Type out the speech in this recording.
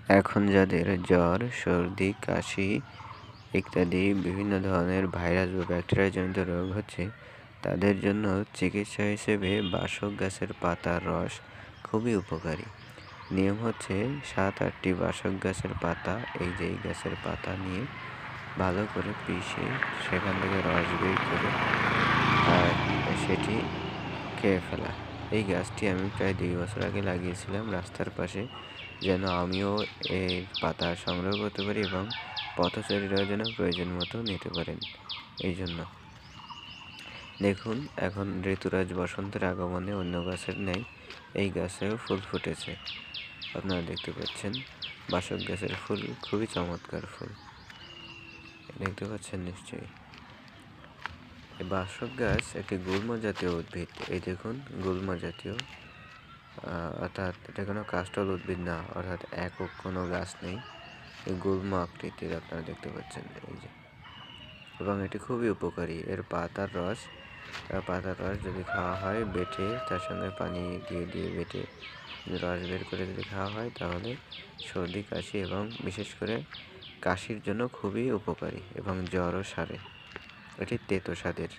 এখন যাদের জ্বর, সর্দি, কাশি ইত্যাদি বিভিন্ন ধরনের ভাইরাস বা ব্যাকটেরিয়াজনিত রোগ হচ্ছে, তাদের জন্য চিকিৎসা হিসেবে বাসক গাছের পাতার রস খুবই উপকারী। নিয়ম হচ্ছে 7-8টি বাসক গাছের পাতা, এই গাছের পাতা নিয়ে ভালো করে পিষে সেখান থেকে রস বের করে আর সেটি খেয়ে ফেলা। এই গাছটি আমি প্রায় 2 বছর আগে লাগিয়েছিলাম রাস্তার পাশে, যেন আমিও এর পাতা সংগ্রহ করতে পারি এবং পথচারীরাও যেন প্রয়োজন মতো নিতে পারেন। এই জন্য দেখুন, এখন ঋতুরাজ বসন্তের আগমনে অন্য গাছের ন্যায় এই গাছেও ফুল ফুটেছে। আপনারা দেখতে পাচ্ছেন বাসক গাছের ফুল খুবই চমৎকার ফুল, দেখতে পাচ্ছেন নিশ্চয়ই। এই বাসক গাছ একটি গুল্ম জাতীয় উদ্ভিদ। এই দেখুন, গুল্ম জাতীয়, অর্থাৎ এটা কোনো কাষ্ঠল উদ্ভিদ না, অর্থাৎ একক কোনো গাছ নেই, এই গুল্ম আকৃতির আপনারা দেখতে পাচ্ছেন এই যে। এবং এটি খুবই উপকারী। এর পাতার রস যদি খাওয়া হয় বেটে, তার সঙ্গে পানি দিয়ে বেটে রস বের করে যদি খাওয়া হয়, তাহলে সর্দি, কাশি এবং বিশেষ করে কাশির জন্য খুবই উপকারী এবং জ্বরও সারে। এটি তেতো স্বাদের।